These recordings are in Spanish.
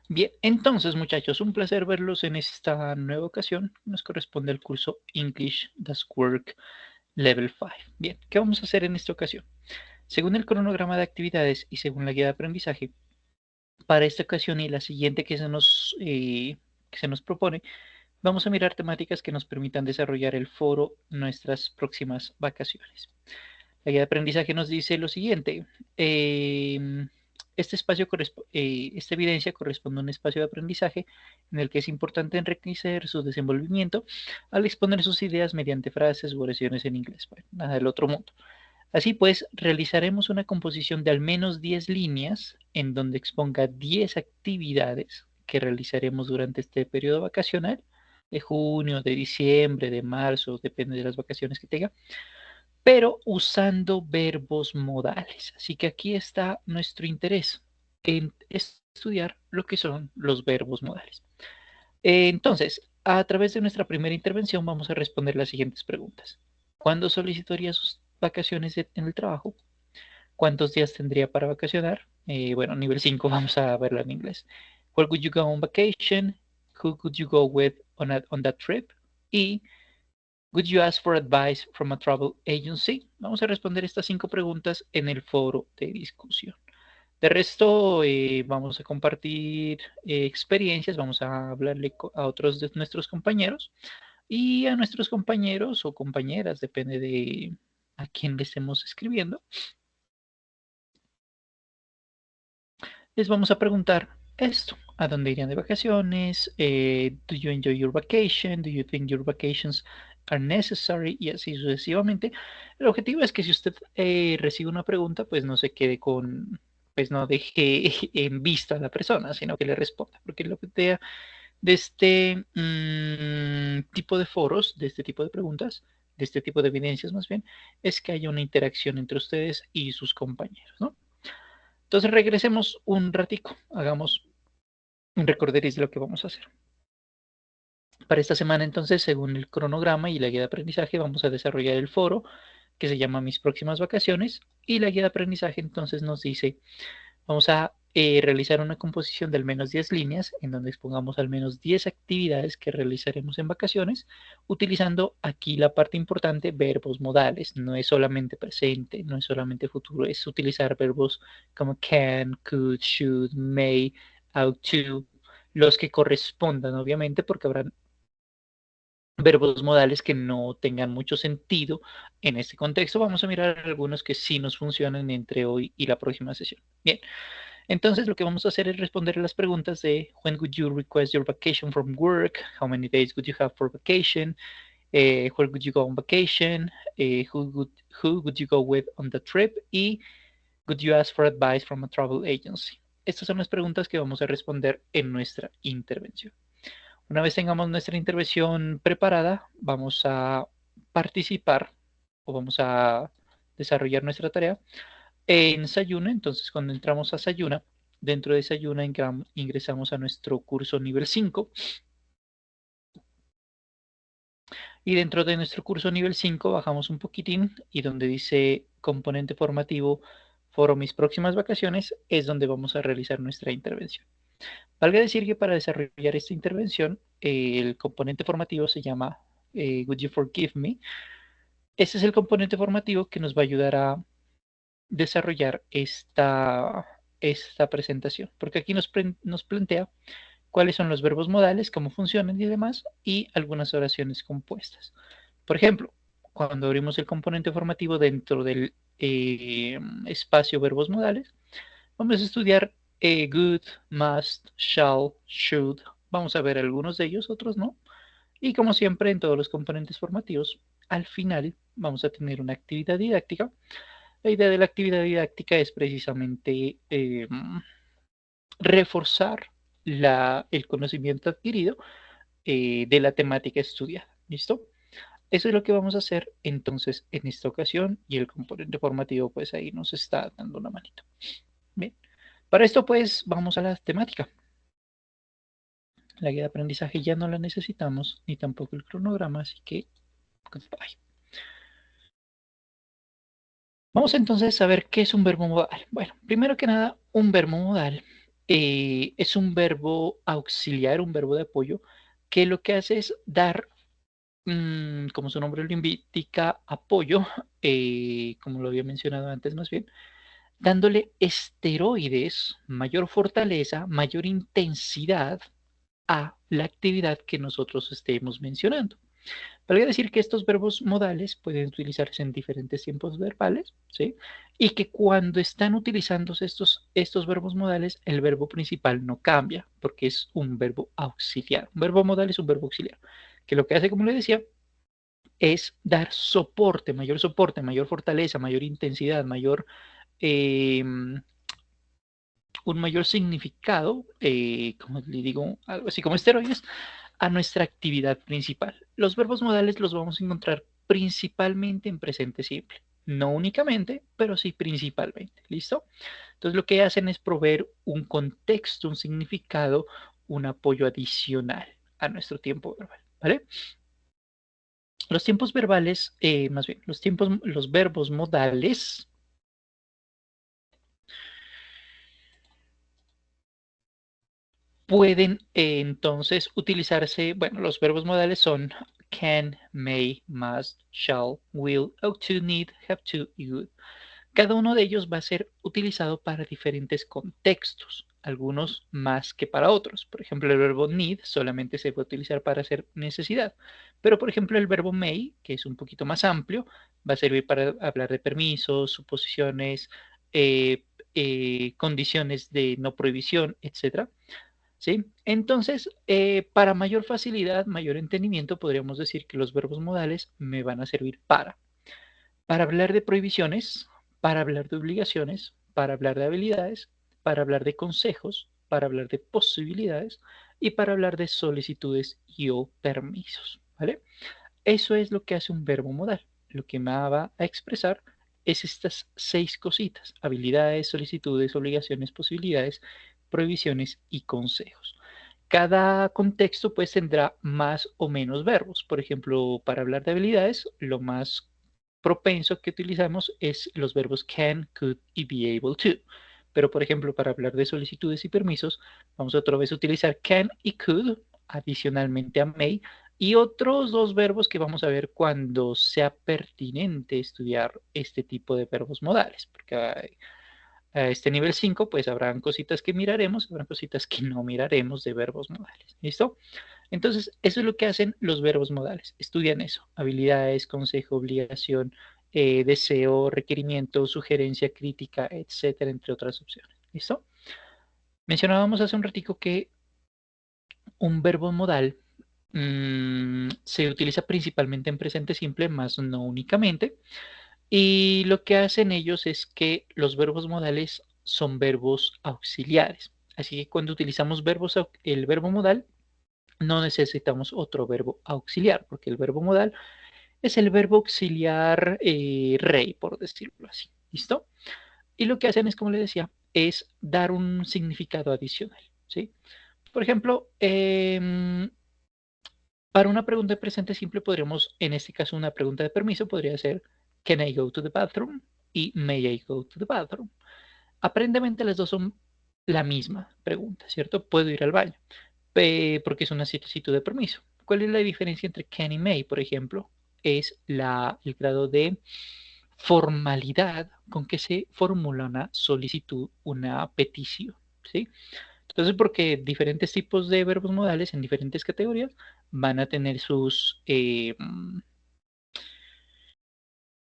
Bien, entonces muchachos, un placer verlos en esta nueva ocasión. Nos corresponde al curso English Das Work Level 5. Bien, ¿qué vamos a hacer en esta ocasión? Según el cronograma de actividades y según la guía de aprendizaje, para esta ocasión y la siguiente que se nos propone, vamos a mirar temáticas que nos permitan desarrollar el foro nuestras próximas vacaciones. La guía de aprendizaje nos dice lo siguiente. eh, esta evidencia corresponde a un espacio de aprendizaje en el que es importante enriquecer su desenvolvimiento al exponer sus ideas mediante frases u oraciones en inglés. Bueno, nada del otro mundo. Así pues, realizaremos una composición de al menos 10 líneas en donde exponga 10 actividades que realizaremos durante este periodo vacacional de junio, de diciembre, de marzo, depende de las vacaciones que tenga, pero usando verbos modales. Así que aquí está nuestro interés en estudiar lo que son los verbos modales. Entonces, a través de nuestra primera intervención vamos a responder las siguientes preguntas. ¿Cuándo solicitaría sus vacaciones en el trabajo? ¿Cuántos días tendría para vacacionar? Bueno, nivel 5 vamos a verlo en inglés. Where would you go on vacation? Who could you go with on that trip? Y would you ask for advice from a travel agency? Vamos a responder estas 5 preguntas en el foro de discusión. De resto, vamos a compartir experiencias, vamos a hablarle a otros de nuestros compañeros y a nuestros compañeros o compañeras, depende de a quién le estemos escribiendo, les vamos a preguntar esto. ¿A dónde irían de vacaciones? ¿Do you enjoy your vacation? ¿Do you think your vacations are necessary? Y así sucesivamente. El objetivo es que si usted recibe una pregunta, pues no se quede con, pues no deje en vista a la persona, sino que le responda. Porque lo que idea de este tipo de foros, de este tipo de preguntas, de este tipo de evidencias más bien, es que haya una interacción entre ustedes y sus compañeros, ¿no? Entonces regresemos un ratico, hagamos un recorderis de lo que vamos a hacer. Para esta semana entonces, según el cronograma y la guía de aprendizaje, vamos a desarrollar el foro que se llama Mis próximas vacaciones y la guía de aprendizaje entonces nos dice, vamos a realizar una composición de al menos 10 líneas en donde expongamos al menos 10 actividades que realizaremos en vacaciones, utilizando aquí la parte importante, verbos modales. No es solamente presente, no es solamente futuro, es utilizar verbos como can, could, should, may, ought to, los que correspondan, obviamente, porque habrán verbos modales que no tengan mucho sentido en este contexto. Vamos a mirar algunos que sí nos funcionan entre hoy y la próxima sesión. Bien, entonces lo que vamos a hacer es responder a las preguntas de when would you request your vacation from work, how many days would you have for vacation, where would you go on vacation, who would you go with on the trip y would you ask for advice from a travel agency. Estas son las preguntas que vamos a responder en nuestra intervención. Una vez tengamos nuestra intervención preparada, vamos a participar o vamos a desarrollar nuestra tarea en Sayuna. Entonces, cuando entramos a Sayuna, dentro de Sayuna ingresamos a nuestro curso nivel 5 y dentro de nuestro curso nivel 5 bajamos un poquitín y donde dice componente formativo foro mis próximas vacaciones es donde vamos a realizar nuestra intervención. Valga decir que para desarrollar esta intervención, el componente formativo se llama Would You Forgive Me? Este es el componente formativo que nos va a ayudar a desarrollar esta presentación, porque aquí nos plantea cuáles son los verbos modales, cómo funcionan y demás, y algunas oraciones compuestas. Por ejemplo, cuando abrimos el componente formativo dentro del espacio verbos modales, vamos a estudiar good, must, shall, should. Vamos a ver algunos de ellos, otros no. Y como siempre en todos los componentes formativos, al final vamos a tener una actividad didáctica. La idea de la actividad didáctica es precisamente reforzar el conocimiento adquirido de la temática estudiada. ¿Listo? Eso es lo que vamos a hacer entonces en esta ocasión y el componente formativo pues ahí nos está dando una manito. Bien, para esto pues vamos a la temática. La guía de aprendizaje ya no la necesitamos ni tampoco el cronograma, así que goodbye. Vamos entonces a ver qué es un verbo modal. Bueno, primero que nada, un verbo modal es un verbo auxiliar, un verbo de apoyo, que lo que hace es dar, como su nombre lo indica, apoyo, como lo había mencionado antes más bien, dándole esteroides, mayor fortaleza, mayor intensidad a la actividad que nosotros estemos mencionando. Valga decir que estos verbos modales pueden utilizarse en diferentes tiempos verbales, ¿sí? Y que cuando están utilizándose estos verbos modales, el verbo principal no cambia, porque es un verbo auxiliar. Un verbo modal es un verbo auxiliar, que lo que hace, como le decía, es dar soporte, mayor fortaleza, mayor intensidad, eh, un mayor significado, como le digo, algo así como esteroides, a nuestra actividad principal. Los verbos modales los vamos a encontrar principalmente en presente simple. No únicamente, pero sí principalmente. ¿Listo? Entonces lo que hacen es proveer un contexto, un significado, un apoyo adicional a nuestro tiempo verbal. ¿Vale? Los tiempos verbales, más bien, los verbos modales pueden entonces utilizarse, bueno, los verbos modales son can, may, must, shall, will, ought to, need, have to y would. Cada uno de ellos va a ser utilizado para diferentes contextos, algunos más que para otros. Por ejemplo, el verbo need solamente se puede utilizar para hacer necesidad, pero por ejemplo el verbo may, que es un poquito más amplio, va a servir para hablar de permisos, suposiciones, eh, condiciones de no prohibición, etcétera. ¿Sí? Entonces, para mayor facilidad, mayor entendimiento, podríamos decir que los verbos modales me van a servir para hablar de prohibiciones, para hablar de obligaciones, para hablar de habilidades, para hablar de consejos, para hablar de posibilidades y para hablar de solicitudes y o permisos, ¿vale? Eso es lo que hace un verbo modal. Lo que me va a expresar es estas 6 cositas: habilidades, solicitudes, obligaciones, posibilidades, prohibiciones y consejos. Cada contexto pues tendrá más o menos verbos. Por ejemplo, para hablar de habilidades, lo más propenso que utilizamos es los verbos can, could y be able to. Pero, por ejemplo, para hablar de solicitudes y permisos, vamos otra vez a utilizar can y could adicionalmente a may, y otros dos verbos que vamos a ver cuando sea pertinente estudiar este tipo de verbos modales, porque a este nivel 5 pues habrán cositas que miraremos, habrán cositas que no miraremos de verbos modales. ¿Listo? Entonces, eso es lo que hacen los verbos modales. Estudian eso: habilidades, consejo, obligación, deseo, requerimiento, sugerencia, crítica, etcétera, entre otras opciones. ¿Listo? Mencionábamos hace un ratico que un verbo modal se utiliza principalmente en presente simple, más no únicamente. Y lo que hacen ellos es que los verbos modales son verbos auxiliares. Así que cuando utilizamos el verbo modal, no necesitamos otro verbo auxiliar, porque el verbo modal es el verbo auxiliar rey, por decirlo así. ¿Listo? Y lo que hacen es, como les decía, es dar un significado adicional. ¿Sí? Por ejemplo, para una pregunta de presente simple podríamos, en este caso una pregunta de permiso, podría ser can I go to the bathroom y may I go to the bathroom. Aparentemente las dos son la misma pregunta, ¿cierto? Puedo ir al baño, porque es una solicitud de permiso. ¿Cuál es la diferencia entre can y may, por ejemplo? Es el grado de formalidad con que se formula una solicitud, una petición, ¿sí? Entonces, porque diferentes tipos de verbos modales en diferentes categorías van a tener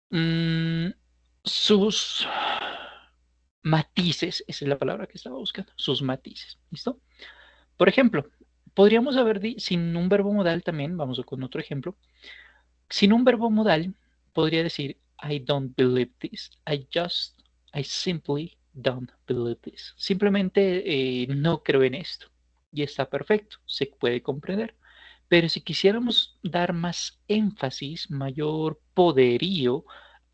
mm, sus matices, esa es la palabra que estaba buscando, sus matices, ¿listo? Por ejemplo, podríamos haber, sin un verbo modal también, vamos con otro ejemplo, sin un verbo modal, podría decir I don't believe this, I simply don't believe this. Simplemente no creo en esto. Y está perfecto, se puede comprender. Pero si quisiéramos dar más énfasis, mayor poderío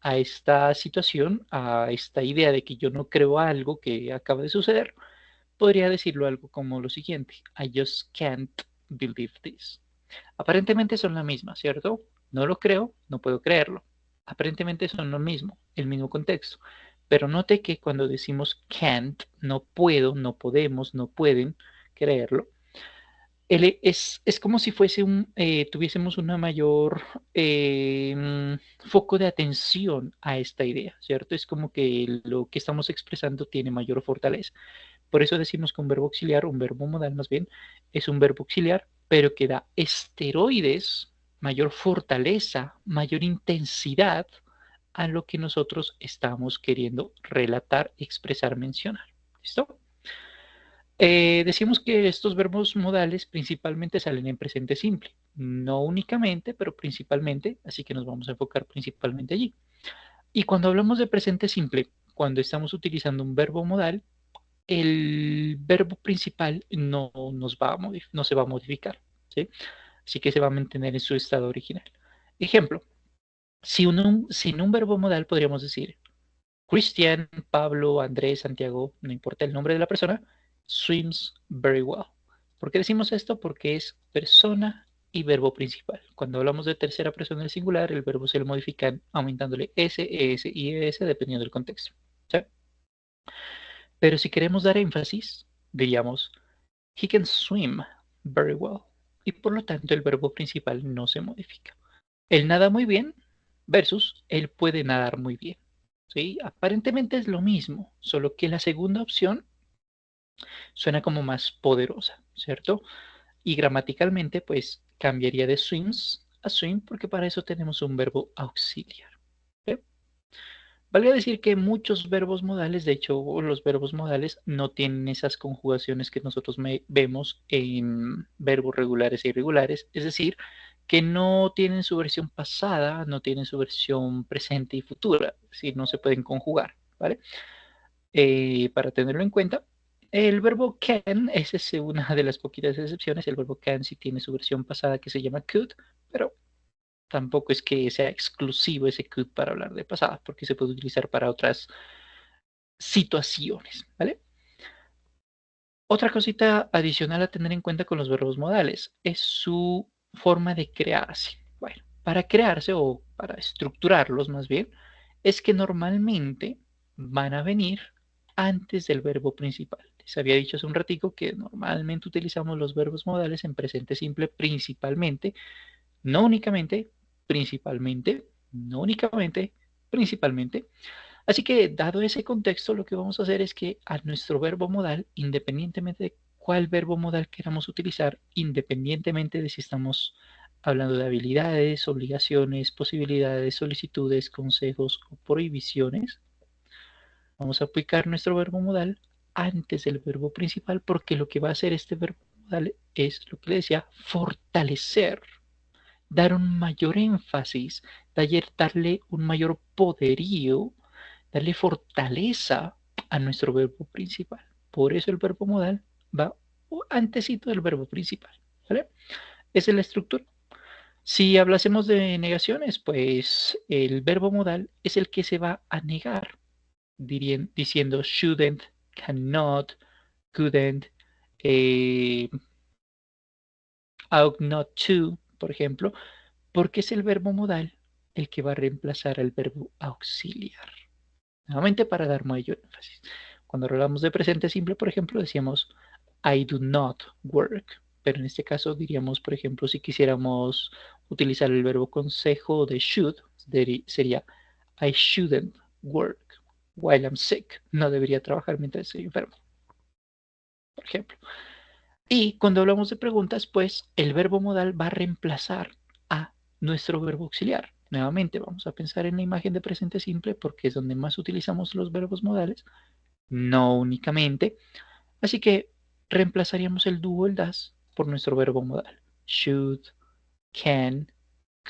a esta situación, a esta idea de que yo no creo algo que acaba de suceder, podría decirlo algo como lo siguiente: I just can't believe this. Aparentemente son la misma, ¿cierto? No lo creo, no puedo creerlo. Aparentemente son lo mismo, el mismo contexto. Pero note que cuando decimos can't, no puedo, no podemos, no pueden creerlo, es como si fuese tuviésemos una mayor foco de atención a esta idea, ¿cierto? Es como que lo que estamos expresando tiene mayor fortaleza. Por eso decimos que un verbo auxiliar, un verbo modal más bien, es un verbo auxiliar, pero que da esteroides, mayor fortaleza, mayor intensidad a lo que nosotros estamos queriendo relatar, expresar, mencionar. ¿Listo? Decimos que estos verbos modales principalmente salen en presente simple, no únicamente, pero principalmente, así que nos vamos a enfocar principalmente allí. Y cuando hablamos de presente simple, cuando estamos utilizando un verbo modal, el verbo principal no se va a modificar, ¿sí? Así que se va a mantener en su estado original. Ejemplo, sin un verbo modal podríamos decir Christian, Pablo, Andrés, Santiago, no importa el nombre de la persona, swims very well. ¿Por qué decimos esto? Porque es persona y verbo principal. Cuando hablamos de tercera persona del singular, el verbo se le modifica aumentándole s, es y es dependiendo del contexto. ¿Sí? Pero si queremos dar énfasis, diríamos, he can swim very well. Y por lo tanto el verbo principal no se modifica. Él nada muy bien versus él puede nadar muy bien. ¿Sí? Aparentemente es lo mismo, solo que la segunda opción suena como más poderosa, ¿cierto? Y gramaticalmente, pues cambiaría de swims a swim porque para eso tenemos un verbo auxiliar. ¿Sí? Valga decir que muchos verbos modales, de hecho, los verbos modales no tienen esas conjugaciones que nosotros vemos en verbos regulares e irregulares, es decir, que no tienen su versión pasada, no tienen su versión presente y futura, es decir, no se pueden conjugar, ¿vale? Para tenerlo en cuenta, el verbo can es una de las poquitas excepciones, el verbo can sí tiene su versión pasada que se llama could, pero tampoco es que sea exclusivo ese could para hablar de pasado, porque se puede utilizar para otras situaciones, ¿vale? Otra cosita adicional a tener en cuenta con los verbos modales es su forma de crearse. Bueno, para crearse o para estructurarlos más bien, es que normalmente van a venir antes del verbo principal. Les había dicho hace un ratico que normalmente utilizamos los verbos modales en presente simple principalmente, no únicamente, principalmente, no únicamente, principalmente. Así que, dado ese contexto, lo que vamos a hacer es que a nuestro verbo modal, independientemente de cuál verbo modal queramos utilizar, independientemente de si estamos hablando de habilidades, obligaciones, posibilidades, solicitudes, consejos o prohibiciones, vamos a aplicar nuestro verbo modal antes del verbo principal porque lo que va a hacer este verbo modal es lo que le decía, fortalecer, dar un mayor énfasis, darle un mayor poderío, darle fortaleza a nuestro verbo principal. Por eso el verbo modal va antesito del verbo principal. ¿Vale? Esa es la estructura. Si hablásemos de negaciones, pues el verbo modal es el que se va a negar, diciendo shouldn't, cannot, couldn't, eh, ought not to, por ejemplo, porque es el verbo modal el que va a reemplazar al verbo auxiliar. Nuevamente para dar mayor énfasis. Cuando hablamos de presente simple, por ejemplo, decíamos I do not work. Pero en este caso diríamos, por ejemplo, si quisiéramos utilizar el verbo consejo de should, sería I shouldn't work while I'm sick. No debería trabajar mientras estoy enfermo, por ejemplo. Y cuando hablamos de preguntas, pues el verbo modal va a reemplazar a nuestro verbo auxiliar. Nuevamente, vamos a pensar en la imagen de presente simple porque es donde más utilizamos los verbos modales, no únicamente. Así que reemplazaríamos el do o el das por nuestro verbo modal. Should, can,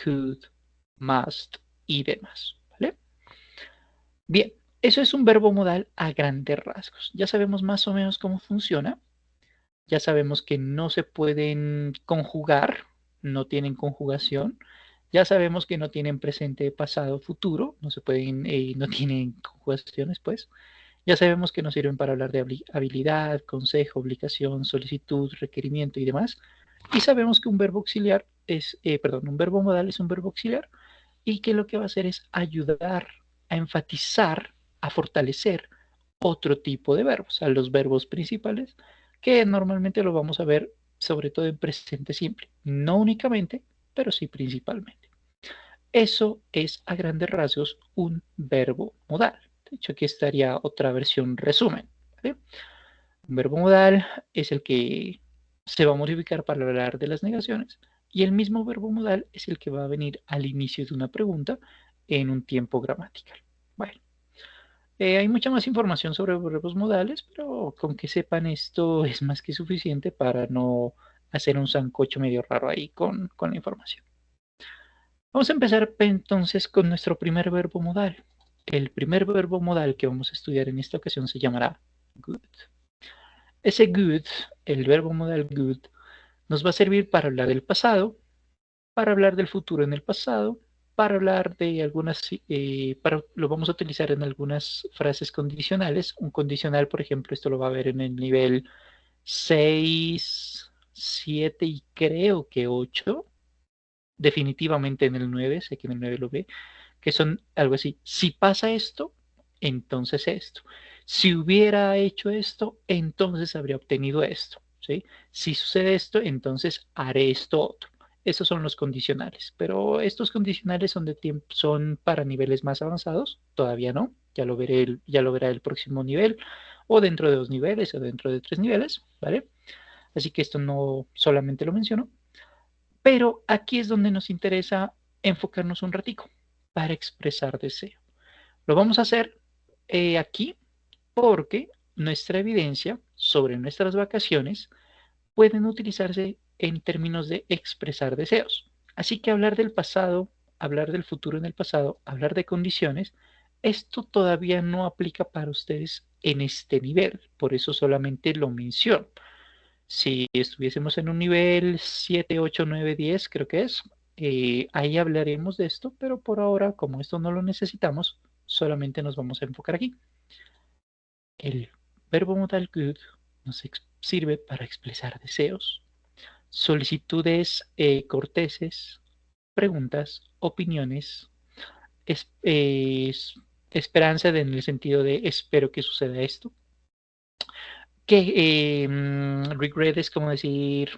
could, must y demás. ¿Vale? Bien, eso es un verbo modal a grandes rasgos. Ya sabemos más o menos cómo funciona. Ya sabemos que no se pueden conjugar, no tienen conjugación. Ya sabemos que no tienen presente, pasado, futuro, no se pueden, no tienen conjugaciones, pues. Ya sabemos que nos sirven para hablar de habilidad, consejo, obligación, solicitud, requerimiento y demás. Y sabemos que un verbo auxiliar un verbo modal es un verbo auxiliar y que lo que va a hacer es ayudar a enfatizar a fortalecer otro tipo de verbos, a los verbos principales, que normalmente lo vamos a ver sobre todo en presente simple. No únicamente, pero sí principalmente. Eso es a grandes rasgos un verbo modal. De hecho, aquí estaría otra versión resumen. ¿Vale? Un verbo modal es el que se va a modificar para hablar de las negaciones y el mismo verbo modal es el que va a venir al inicio de una pregunta en un tiempo gramatical. Bueno, hay mucha más información sobre verbos modales, pero con que sepan esto es más que suficiente para no hacer un sancocho medio raro ahí con la información. Vamos a empezar entonces con nuestro primer verbo modal. El primer verbo modal que vamos a estudiar en esta ocasión se llamará good. Ese good, el verbo modal good, nos va a servir para hablar del pasado, para hablar del futuro en el pasado, para hablar de algunas, lo vamos a utilizar en algunas frases condicionales. Un condicional, por ejemplo, esto lo va a ver en el nivel 6, 7 y creo que 8. Definitivamente en el 9, sé que en el 9 lo ve, que son algo así. Si pasa esto, entonces esto. Si hubiera hecho esto, entonces habría obtenido esto. ¿Sí? Si sucede esto, entonces haré esto otro. Esos son los condicionales, pero estos condicionales son de tiempo, son para niveles más avanzados, todavía no, ya lo verá el próximo nivel, o dentro de 2 niveles, o dentro de 3 niveles, ¿vale? Así que esto no solamente lo menciono, pero aquí es donde nos interesa enfocarnos un ratico para expresar deseo. Lo vamos a hacer aquí porque nuestra evidencia sobre nuestras vacaciones pueden utilizarse en términos de expresar deseos. Así que hablar del pasado, hablar del futuro en el pasado, hablar de condiciones, esto todavía no aplica para ustedes en este nivel, por eso solamente lo menciono. Si estuviésemos en un nivel 7, 8, 9, 10, creo que es, ahí hablaremos de esto, pero por ahora, como esto no lo necesitamos, solamente nos vamos a enfocar aquí. El verbo modal good nos sirve para expresar deseos, solicitudes corteses, preguntas, opiniones, es, es, esperanza en el sentido de espero que suceda esto. Que regret es como decir,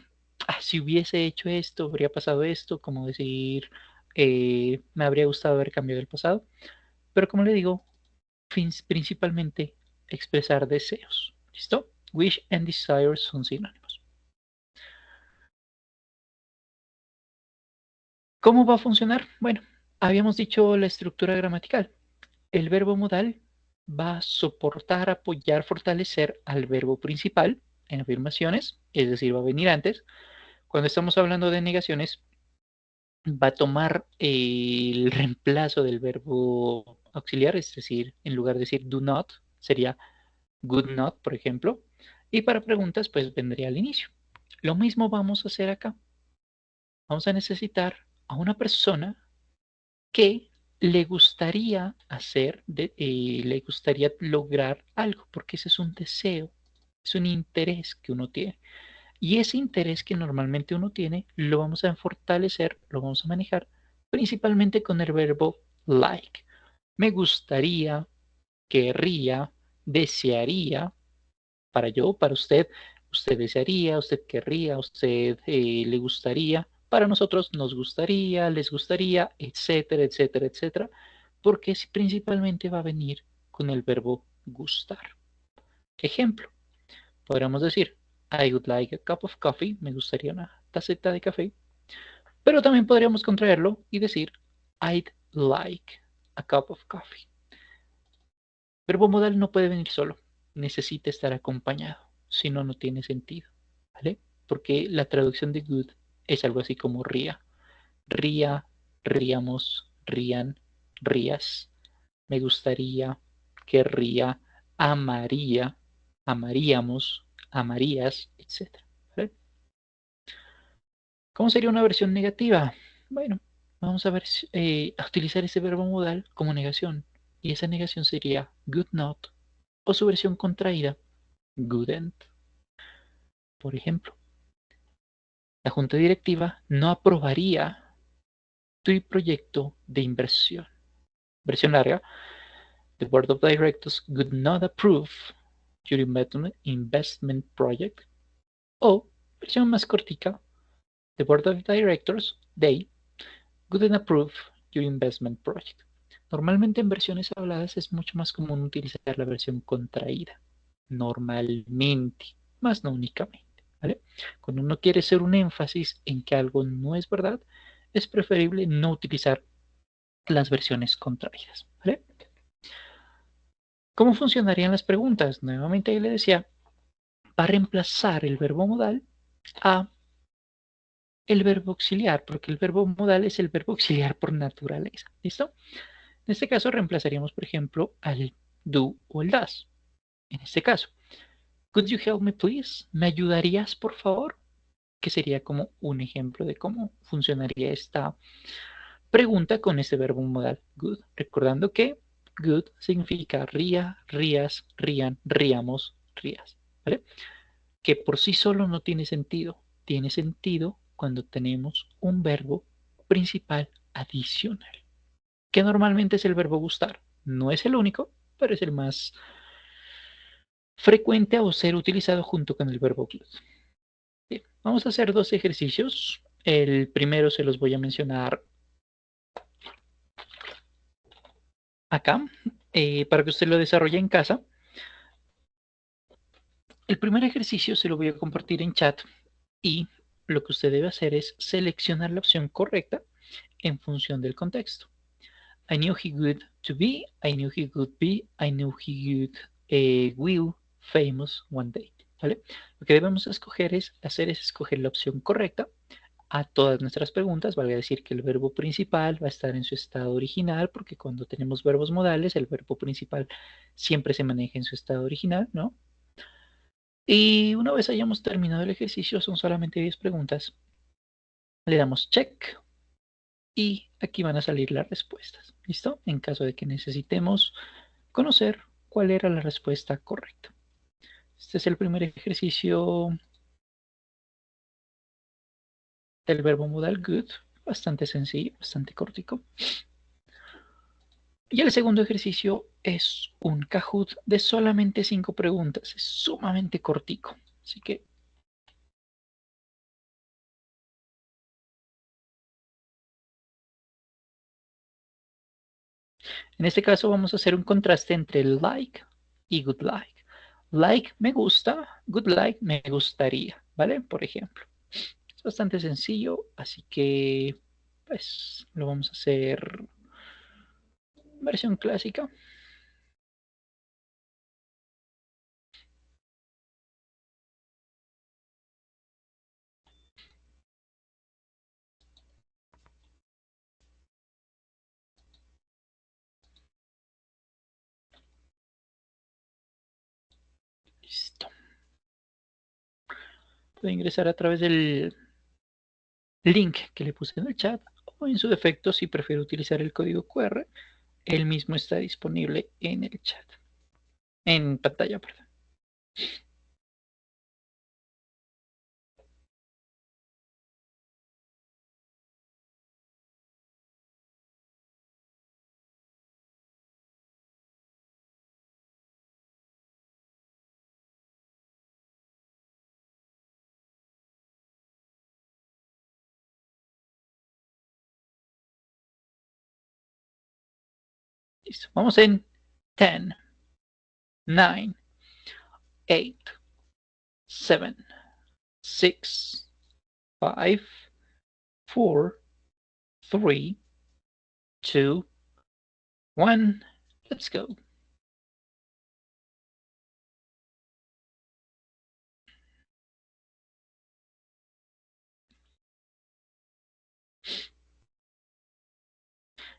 ah, si hubiese hecho esto, habría pasado esto, como decir, me habría gustado haber cambiado el pasado. Pero como le digo, principalmente expresar deseos. ¿Listo? Wish and desire son sinónimos. ¿Cómo va a funcionar? Bueno, habíamos dicho la estructura gramatical. El verbo modal va a soportar, apoyar, fortalecer al verbo principal en afirmaciones, es decir, va a venir antes. Cuando estamos hablando de negaciones, va a tomar el reemplazo del verbo auxiliar, es decir, en lugar de decir do not, sería good not, por ejemplo. Y para preguntas, pues vendría al inicio. Lo mismo vamos a hacer acá. Vamos a necesitar a una persona que le gustaría hacer, le gustaría lograr algo, porque ese es un deseo, es un interés que uno tiene. Y ese interés que normalmente uno tiene, lo vamos a fortalecer, lo vamos a manejar principalmente con el verbo like. Me gustaría, querría, desearía, para yo, para usted desearía, usted querría, usted le gustaría, para nosotros nos gustaría, les gustaría, etcétera, etcétera, etcétera, porque principalmente va a venir con el verbo gustar. Ejemplo, podríamos decir, I would like a cup of coffee, me gustaría una tacita de café, pero también podríamos contraerlo y decir, I'd like a cup of coffee. Verbo modal no puede venir solo, necesita estar acompañado, si no, no tiene sentido, ¿vale? Porque la traducción de good es algo así como ría. Ría, ríamos, rían, rías. Me gustaría, querría, amaría, amaríamos, amarías, etc. ¿Vale? ¿Cómo sería una versión negativa? Bueno, vamos a ver a utilizar ese verbo modal como negación. Y esa negación sería good not o su versión contraída, couldn't. Por ejemplo, la junta directiva no aprobaría tu proyecto de inversión. Versión larga. The board of directors would not approve your investment project. O, versión más cortica, the board of directors, they, wouldn't approve your investment project. Normalmente en versiones habladas es mucho más común utilizar la versión contraída. Normalmente, más no únicamente. ¿Vale? Cuando uno quiere hacer un énfasis en que algo no es verdad, es preferible no utilizar las versiones contraídas. ¿Vale? ¿Cómo funcionarían las preguntas? Nuevamente ahí le decía, va a reemplazar el verbo modal a el verbo auxiliar, porque el verbo modal es el verbo auxiliar por naturaleza. ¿Listo? En este caso reemplazaríamos, por ejemplo, al do o el does. En este caso, could you help me please? ¿Me ayudarías, por favor? Que sería como un ejemplo de cómo funcionaría esta pregunta con este verbo modal good. Recordando que good significa ría, rías, rían, ríamos, rías. ¿Vale? Que por sí solo no tiene sentido. Tiene sentido cuando tenemos un verbo principal adicional, que normalmente es el verbo gustar. No es el único, pero es el más frecuente a ser utilizado junto con el verbo good. Bien, vamos a hacer dos ejercicios. El primero se los voy a mencionar acá para que usted lo desarrolle en casa. El primer ejercicio se lo voy a compartir en chat y lo que usted debe hacer es seleccionar la opción correcta en función del contexto. I knew he would to be, I knew he would be, I knew he would will famous one day. ¿Vale? Lo que debemos hacer es escoger la opción correcta a todas nuestras preguntas. Vale decir que el verbo principal va a estar en su estado original, porque cuando tenemos verbos modales, el verbo principal siempre se maneja en su estado original, ¿no? Y una vez hayamos terminado el ejercicio, son solamente 10 preguntas. Le damos check y aquí van a salir las respuestas. ¿Listo? En caso de que necesitemos conocer cuál era la respuesta correcta. Este es el primer ejercicio del verbo modal good. Bastante sencillo, bastante cortico. Y el segundo ejercicio es un Kahoot de solamente 5 preguntas. Es sumamente cortico. Así que en este caso vamos a hacer un contraste entre like y good like. Like me gusta, good like me gustaría, ¿vale? Por ejemplo. Es bastante sencillo, así que pues lo vamos a hacer versión clásica. Listo. Puede ingresar a través del link que le puse en el chat o en su defecto, si prefiere utilizar el código QR, el mismo está disponible en el chat, en pantalla, perdón. Listo. Vamos en 10, 9, 8, 7, 6, 5, 4, 3, 2, 1. Let's go.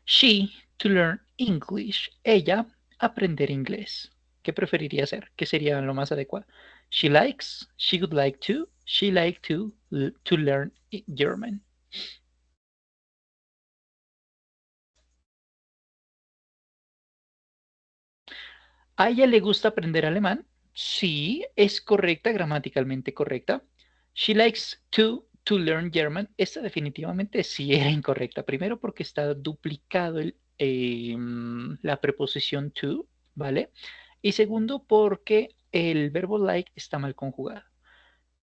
She, to learn English. Ella, aprender inglés. ¿Qué preferiría hacer? ¿Qué sería lo más adecuado? She likes, she would like to, she like to learn German. ¿A ella le gusta aprender alemán? Sí, es correcta, gramaticalmente correcta. She likes to learn German. Esta definitivamente sí era incorrecta. Primero porque está duplicado la preposición to ¿vale? Y segundo, porque el verbo like está mal conjugado.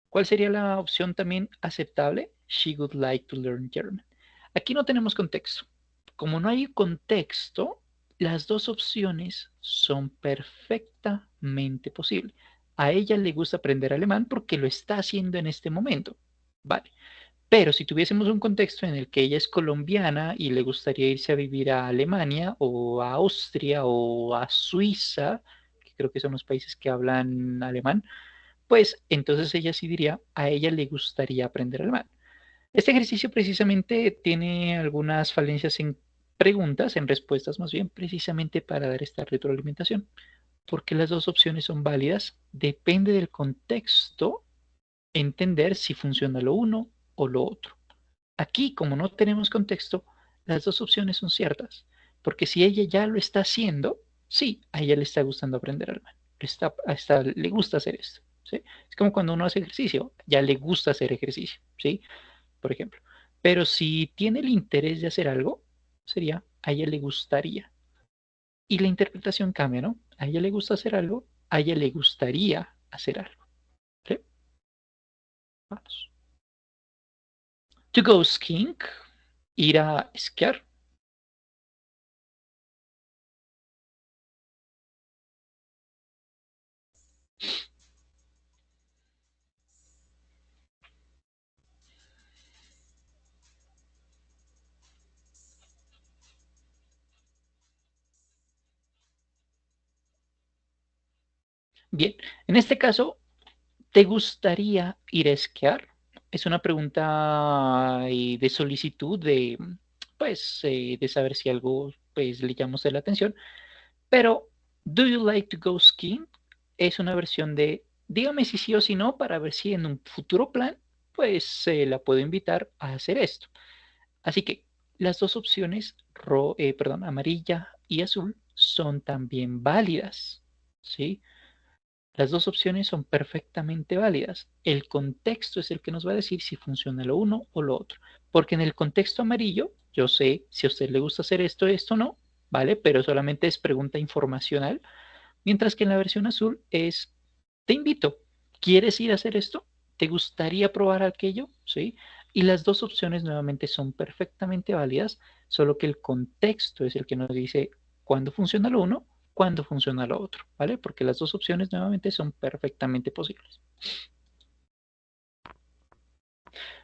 ¿Cuál sería la opción también aceptable? She would like to learn German. Aquí no tenemos contexto. Como no hay contexto, las dos opciones son perfectamente posibles. A ella le gusta aprender alemán porque lo está haciendo en este momento. Vale. Pero si tuviésemos un contexto en el que ella es colombiana y le gustaría irse a vivir a Alemania o a Austria o a Suiza, que creo que son los países que hablan alemán, pues entonces ella sí diría, a ella le gustaría aprender alemán. Este ejercicio precisamente tiene algunas falencias en preguntas, en respuestas más bien, precisamente para dar esta retroalimentación, porque las dos opciones son válidas, depende del contexto, entender si funciona lo uno o lo otro. Aquí, como no tenemos contexto, las dos opciones son ciertas, porque si ella ya lo está haciendo, sí, a ella le está gustando aprender alemán, le gusta hacer esto, ¿sí? Es como cuando uno hace ejercicio, ya le gusta hacer ejercicio, ¿sí? Por ejemplo. Pero si tiene el interés de hacer algo, sería, a ella le gustaría. Y la interpretación cambia, ¿no? A ella le gusta hacer algo, a ella le gustaría hacer algo, ¿sí? Vamos. To go skiing, ir a esquiar. Bien, en este caso, ¿te gustaría ir a esquiar? Es una pregunta de solicitud, pues, de saber si algo, pues, le llama a usted la atención. Pero, ¿do you like to go skiing? Es una versión de, dígame si sí o si no, para ver si en un futuro plan, pues, se la puedo invitar a hacer esto. Así que, las dos opciones, perdón, amarilla y azul, son también válidas, ¿sí? Las dos opciones son perfectamente válidas. El contexto es el que nos va a decir si funciona lo uno o lo otro. Porque en el contexto amarillo, yo sé si a usted le gusta hacer esto no, ¿vale? Pero solamente es pregunta informacional. Mientras que en la versión azul es, te invito, ¿quieres ir a hacer esto? ¿Te gustaría probar aquello? ¿Sí? Y las dos opciones nuevamente son perfectamente válidas, solo que el contexto es el que nos dice cuándo funciona lo uno, cuándo funciona lo otro, ¿vale? Porque las dos opciones nuevamente son perfectamente posibles.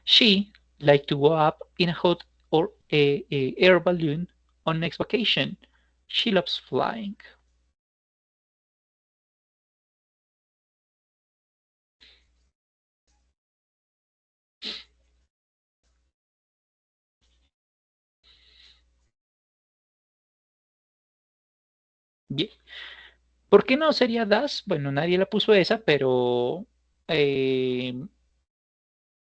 She like to go up in a hot or a air balloon on next vacation. She loves flying. Bien. ¿Por qué no sería das? Bueno, nadie la puso esa, eh,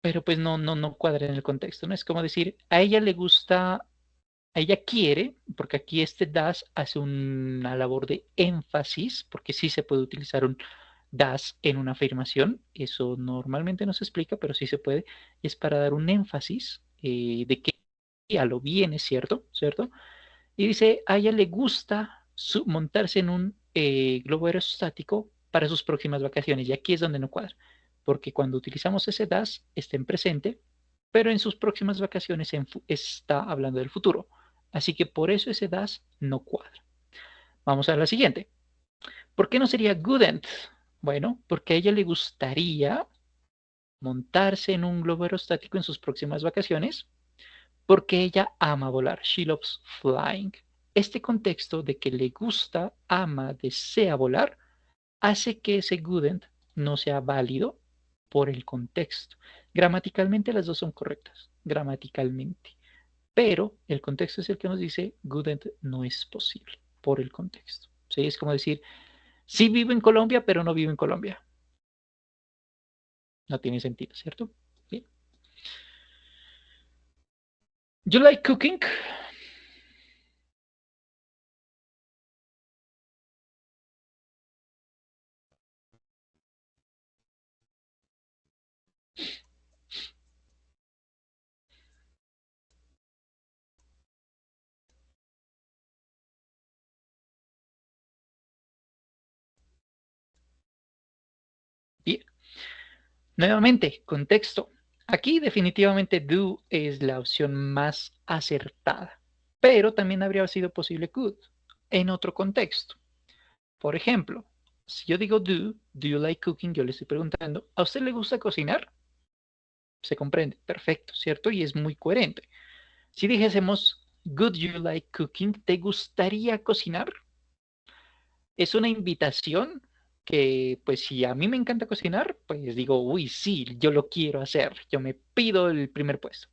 pero pues no cuadra en el contexto, ¿no? Es como decir, a ella le gusta, a ella quiere, porque aquí este das hace una labor de énfasis, porque sí se puede utilizar un das en una afirmación, eso normalmente no se explica, pero sí se puede, es para dar un énfasis de que a lo bien es cierto, ¿cierto? Y dice, a ella le gusta montarse en un globo aerostático para sus próximas vacaciones. Y aquí es donde no cuadra, porque cuando utilizamos ese das, está en presente, pero en sus próximas vacaciones está hablando del futuro. Así que por eso ese das no cuadra. Vamos a la siguiente. ¿Por qué no sería couldn't? Bueno, porque a ella le gustaría montarse en un globo aerostático en sus próximas vacaciones porque ella ama volar. She loves flying. Este contexto de que le gusta, ama, desea volar, hace que ese couldn't no sea válido por el contexto. Gramaticalmente las dos son correctas, gramaticalmente. Pero el contexto es el que nos dice couldn't no es posible por el contexto. ¿Sí? Es como decir, sí vivo en Colombia, pero no vivo en Colombia. No tiene sentido, ¿cierto? Bien. You like cooking? Nuevamente, contexto. Aquí definitivamente do es la opción más acertada, pero también habría sido posible could en otro contexto. Por ejemplo, si yo digo do you like cooking? Yo le estoy preguntando, ¿a usted le gusta cocinar? Se comprende, perfecto, ¿cierto? Y es muy coherente. Si dijésemos, would you like cooking? ¿Te gustaría cocinar? Es una invitación que, pues, si a mí me encanta cocinar, pues digo, uy, sí, yo lo quiero hacer, yo me pido el primer puesto.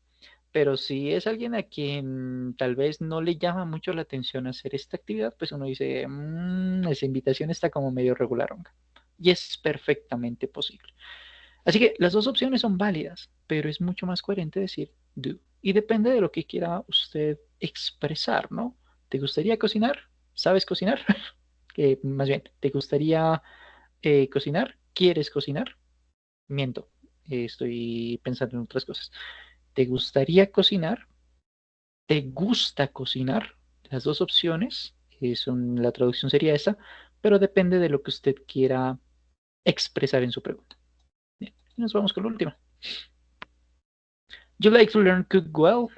Pero si es alguien a quien tal vez no le llama mucho la atención hacer esta actividad, pues uno dice, esa invitación está como medio regular. Y es perfectamente posible. Así que las dos opciones son válidas, pero es mucho más coherente decir do. Y depende de lo que quiera usted expresar, ¿no? ¿Te gustaría cocinar? ¿Sabes cocinar? Que más bien, ¿te gustaría cocinar? ¿Quieres cocinar? Miento, estoy pensando en otras cosas. ¿Te gustaría cocinar? ¿Te gusta cocinar? Las dos opciones, la traducción sería esa, pero depende de lo que usted quiera expresar en su pregunta. Bien, nos vamos con la última. You like to learn cook well?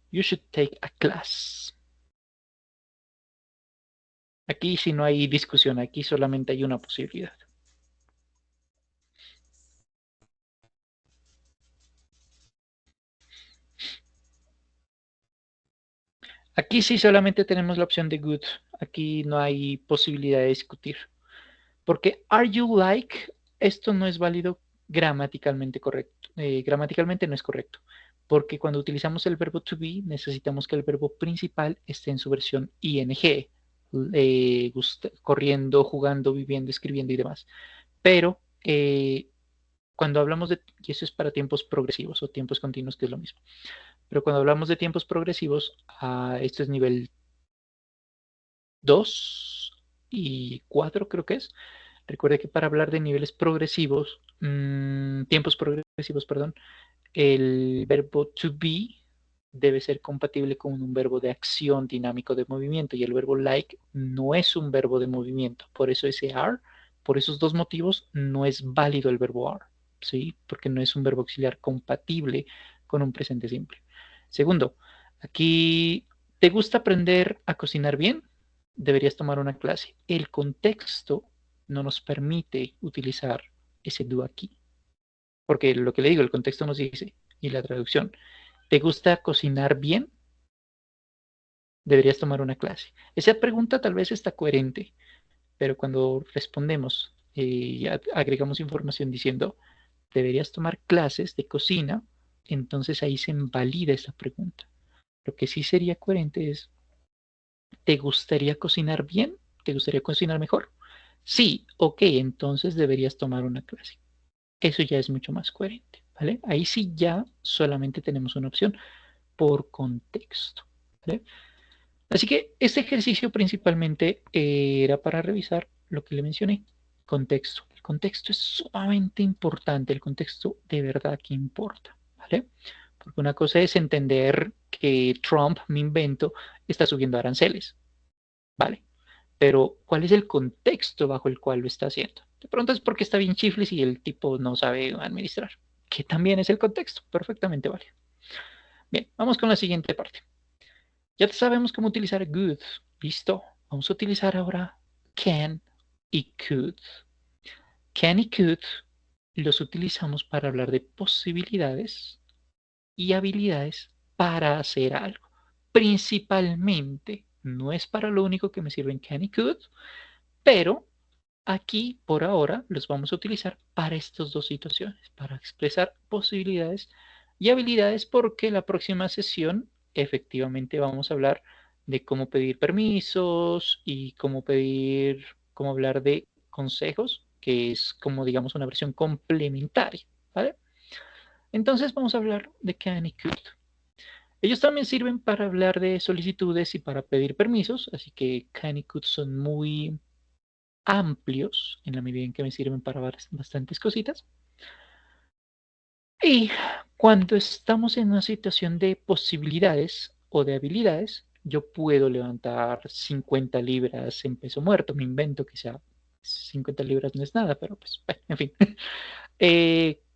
You should take a class. Aquí sí no hay discusión, aquí solamente hay una posibilidad. Aquí sí solamente tenemos la opción de good. Aquí no hay posibilidad de discutir. Porque are you like, esto no es válido gramaticalmente correcto. Gramaticalmente no es correcto. Porque cuando utilizamos el verbo to be, necesitamos que el verbo principal esté en su versión ing. Corriendo, jugando, viviendo, escribiendo y demás. Pero cuando hablamos de, y eso es para tiempos progresivos o tiempos continuos, que es lo mismo. Pero cuando hablamos de tiempos progresivos, esto es nivel 2 y 4 creo que es. Recuerde que para hablar de niveles progresivos, tiempos progresivos, perdón, el verbo to be debe ser compatible con un verbo de acción dinámico de movimiento y el verbo like no es un verbo de movimiento. Por eso ese are, por esos dos motivos, no es válido el verbo are, ¿sí? Porque no es un verbo auxiliar compatible con un presente simple. Segundo, aquí, ¿te gusta aprender a cocinar bien? Deberías tomar una clase. El contexto no nos permite utilizar ese do aquí. Porque lo que le digo, el contexto nos dice, y la traducción, ¿te gusta cocinar bien? Deberías tomar una clase. Esa pregunta tal vez está coherente, pero cuando respondemos y agregamos información diciendo, deberías tomar clases de cocina, entonces ahí se invalida esa pregunta. Lo que sí sería coherente es, ¿te gustaría cocinar bien? ¿Te gustaría cocinar mejor? Sí, ok, entonces deberías tomar una clase. Eso ya es mucho más coherente, ¿vale? Ahí sí ya solamente tenemos una opción por contexto, ¿vale? Así que este ejercicio principalmente era para revisar lo que le mencioné, contexto. El contexto es sumamente importante, el contexto de verdad que importa, ¿vale? Porque una cosa es entender que Trump, mi invento, está subiendo aranceles, ¿vale? Pero ¿cuál es el contexto bajo el cual lo está haciendo? De pronto es porque está bien chiflis y el tipo no sabe administrar, que también es el contexto, perfectamente válido. Bien, vamos con la siguiente parte. Ya sabemos cómo utilizar good. Listo. Vamos a utilizar ahora can y could. Can y could los utilizamos para hablar de posibilidades y habilidades para hacer algo. Principalmente, no es para lo único que me sirven can y could, pero aquí por ahora los vamos a utilizar para estas dos situaciones, para expresar posibilidades y habilidades, porque la próxima sesión efectivamente vamos a hablar de cómo pedir permisos y cómo hablar de consejos, que es como digamos una versión complementaria, ¿vale? Entonces vamos a hablar de can y could. Ellos también sirven para hablar de solicitudes y para pedir permisos, así que can y could son muy amplios en la medida en que me sirven para bastantes cositas. Y cuando estamos en una situación de posibilidades o de habilidades, yo puedo levantar 50 libras en peso muerto. Me invento que sea 50 libras no es nada, pero pues, bueno, en fin.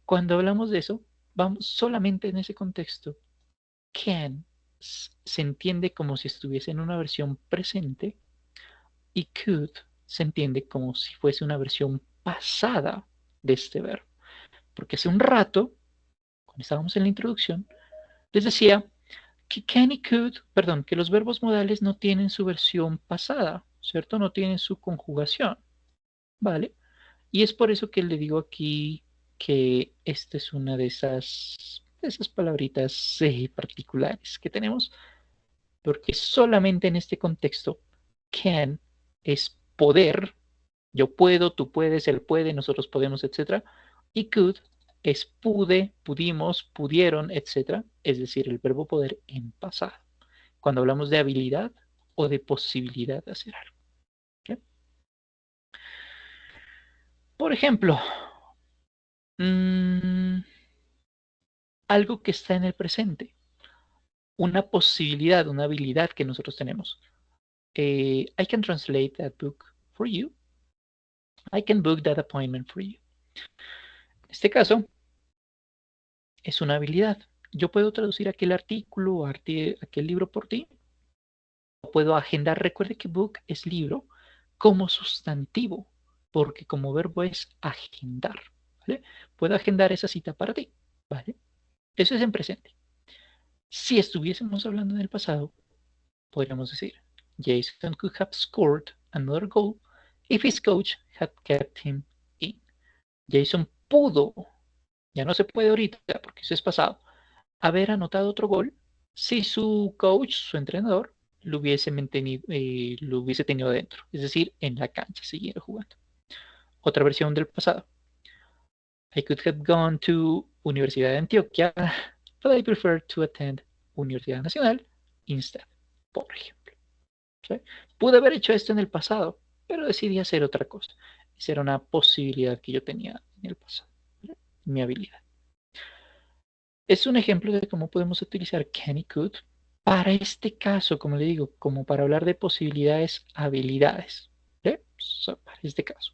Cuando hablamos de eso, vamos solamente en ese contexto. Can se entiende como si estuviese en una versión presente y could se entiende como si fuese una versión pasada de este verbo. Porque hace un rato, cuando estábamos en la introducción, les decía que can y could, perdón, que los verbos modales no tienen su versión pasada, ¿cierto? No tienen su conjugación, ¿vale? Y es por eso que le digo aquí que esta es una de esas palabritas particulares que tenemos, porque solamente en este contexto can es poder, yo puedo, tú puedes, él puede, nosotros podemos, etc. Y could es pude, pudimos, pudieron, etc. Es decir, el verbo poder en pasado, cuando hablamos de habilidad o de posibilidad de hacer algo. ¿Okay? Por ejemplo, mmm, algo que está en el presente, una posibilidad, una habilidad que nosotros tenemos. I can translate that book for you. I can book that appointment for you. En este caso, es una habilidad. Yo puedo traducir aquel artículo, aquel libro por ti. Puedo agendar. Recuerde que book es libro como sustantivo, porque como verbo es agendar. ¿Vale? Puedo agendar esa cita para ti. ¿Vale? Eso es en presente. Si estuviésemos hablando en el pasado, podríamos decir, Jason could have scored another goal if his coach had kept him in. Jason pudo, ya no se puede ahorita porque eso es pasado, haber anotado otro gol si su coach, su entrenador, lo hubiese tenido dentro, es decir, en la cancha, siguiendo jugando. Otra versión del pasado. I could have gone to Universidad de Antioquia, but I prefer to attend Universidad Nacional instead, por ejemplo. ¿Sí? Pude haber hecho esto en el pasado, pero decidí hacer otra cosa. Esa era una posibilidad que yo tenía en el pasado, ¿sí? Mi habilidad. Es un ejemplo de cómo podemos utilizar can y could para este caso, como le digo, como para hablar de posibilidades, habilidades. ¿Sí? Para este caso.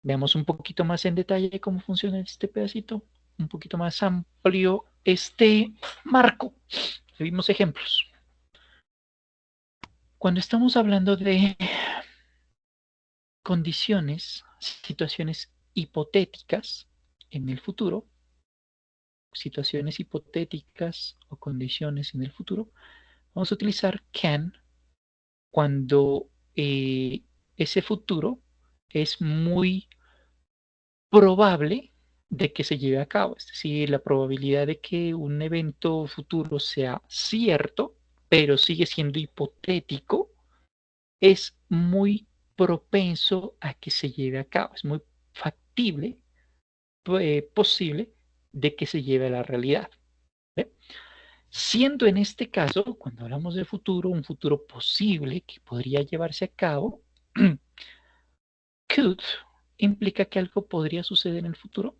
Veamos un poquito más en detalle cómo funciona este pedacito, un poquito más amplio este marco. Vimos ejemplos. Cuando estamos hablando de condiciones, situaciones hipotéticas en el futuro, situaciones hipotéticas o condiciones en el futuro, vamos a utilizar can cuando ese futuro es muy probable de que se lleve a cabo. Es decir, la probabilidad de que un evento futuro sea cierto, pero sigue siendo hipotético, es muy propenso a que se lleve a cabo. Es muy factible, posible, de que se lleve a la realidad. ¿Ve? Siendo en este caso, cuando hablamos de futuro, un futuro posible que podría llevarse a cabo, could implica que algo podría suceder en el futuro,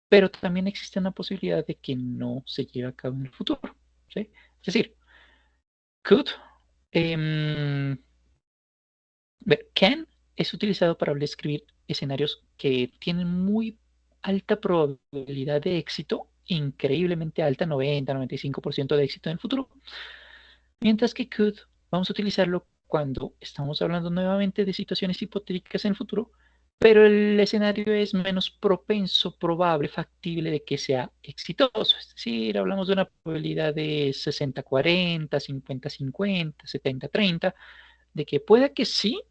pero también existe una posibilidad de que no se lleve a cabo en el futuro. ¿Sí? Es decir, could, can es utilizado para describir escenarios que tienen muy alta probabilidad de éxito, increíblemente alta, 90-95% de éxito en el futuro, mientras que could vamos a utilizarlo cuando estamos hablando nuevamente de situaciones hipotéticas en el futuro, pero el escenario es menos propenso, probable, factible de que sea exitoso. Es decir, hablamos de una probabilidad de 60-40, 50-50, 70-30, de que pueda que sí,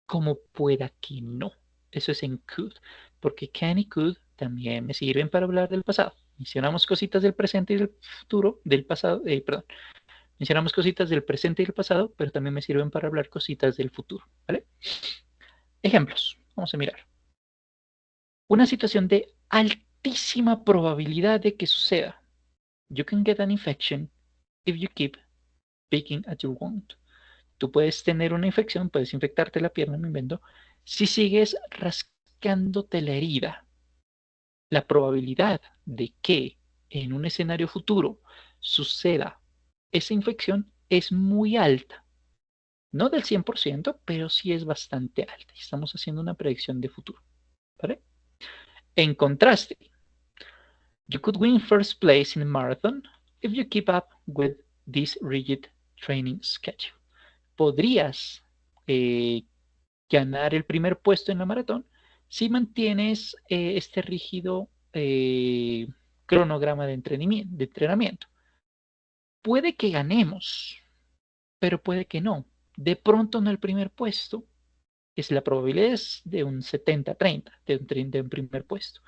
como pueda que no. Eso es en could, porque can y could también me sirven para hablar del pasado. Mencionamos cositas del presente y del futuro, del pasado, perdón. Mencionamos cositas del presente y del pasado, pero también me sirven para hablar cositas del futuro, ¿vale? Ejemplos. Vamos a mirar. Una situación de altísima probabilidad de que suceda. You can get an infection if you keep picking at your wound. Tú puedes tener una infección, puedes infectarte la pierna, me invento, si sigues rascándote la herida. La probabilidad de que en un escenario futuro suceda esa infección es muy alta. No del 100%, pero sí es bastante alta. Estamos haciendo una predicción de futuro. ¿Vale? En contraste, you could win first place in a marathon if you keep up with this rigid training schedule. Podrías ganar el primer puesto en la maratón si mantienes este rígido cronograma de entrenamiento. Puede que ganemos, pero puede que no. De pronto en el primer puesto, la probabilidad es de un 70-30, de un primer puesto.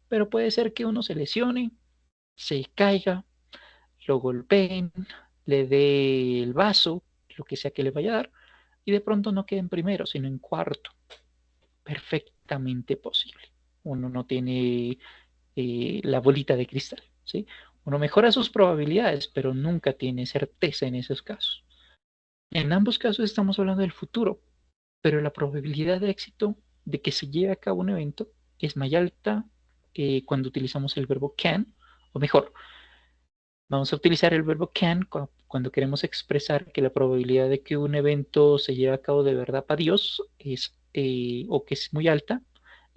Pero puede ser que uno se lesione, se caiga, lo golpeen, le dé el vaso, lo que sea que le vaya a dar, y de pronto no quede en primero, sino en cuarto. Perfectamente posible. Uno no tiene la bolita de cristal, ¿sí? Uno mejora sus probabilidades, pero nunca tiene certeza en esos casos. En ambos casos estamos hablando del futuro, pero la probabilidad de éxito de que se lleve a cabo un evento es más alta cuando utilizamos el verbo can, o mejor, vamos a utilizar el verbo can cuando queremos expresar que la probabilidad de que un evento se lleve a cabo de verdad para Dios es o que es muy alta.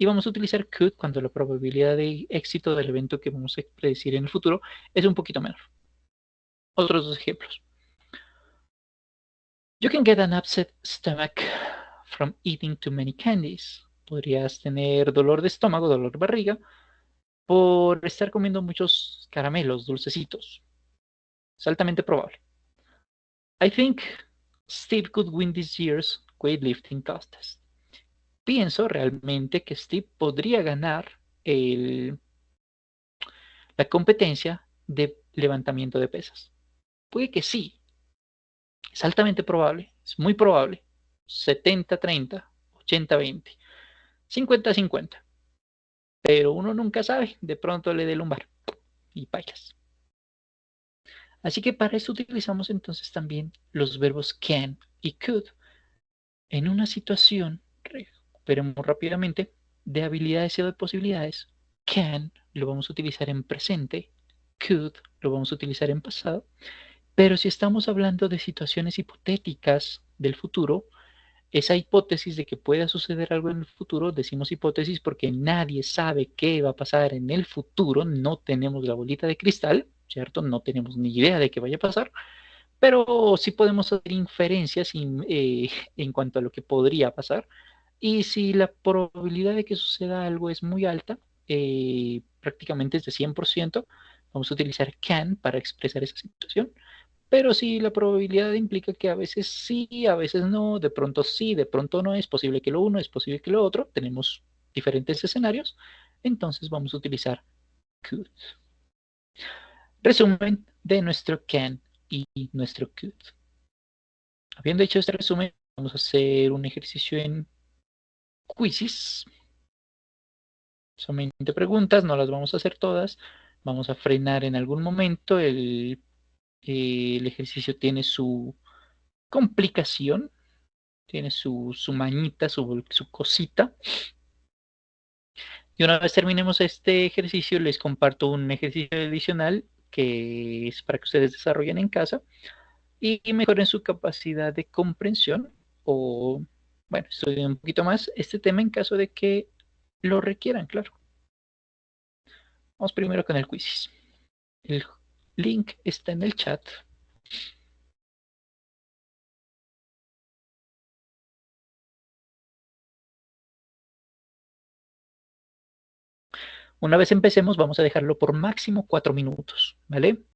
Y vamos a utilizar could cuando la probabilidad de éxito del evento que vamos a predecir en el futuro es un poquito menor. Otros dos ejemplos. You can get an upset stomach from eating too many candies. Podrías tener dolor de estómago, dolor de barriga, por estar comiendo muchos caramelos, dulcecitos. Es altamente probable. I think Steve could win this year's weightlifting contest. Pienso realmente que Steve podría ganar la competencia de levantamiento de pesas. Puede que sí, es altamente probable, es muy probable. 70-30, 80-20, 50-50. Pero uno nunca sabe, de pronto le dé lumbar y pailas. Así que para eso utilizamos entonces también los verbos can y could. En una situación, recuperemos rápidamente, de habilidades y de posibilidades, can lo vamos a utilizar en presente, could lo vamos a utilizar en pasado, pero si estamos hablando de situaciones hipotéticas del futuro, esa hipótesis de que pueda suceder algo en el futuro, decimos hipótesis porque nadie sabe qué va a pasar en el futuro, no tenemos la bolita de cristal, ¿cierto? No tenemos ni idea de qué vaya a pasar, pero sí podemos hacer inferencias en cuanto a lo que podría pasar. Y si la probabilidad de que suceda algo es muy alta, prácticamente es de 100%, vamos a utilizar can para expresar esa situación. Pero si la probabilidad implica que a veces sí, a veces no, de pronto sí, de pronto no, es posible que lo uno, es posible que lo otro, tenemos diferentes escenarios, entonces vamos a utilizar could. Resumen de nuestro can y nuestro could. Habiendo hecho este resumen, vamos a hacer un ejercicio en quizzes. Son 20 preguntas, no las vamos a hacer todas. Vamos a frenar en algún momento. El ejercicio tiene su complicación, tiene su mañita, su cosita. Y una vez terminemos este ejercicio, les comparto un ejercicio adicional que es para que ustedes desarrollen en casa y mejoren su capacidad de comprensión o, bueno, estudien un poquito más este tema en caso de que lo requieran, claro. Vamos primero con el quiz. El link está en el chat. Una vez empecemos, vamos a dejarlo por máximo 4 minutos, ¿vale?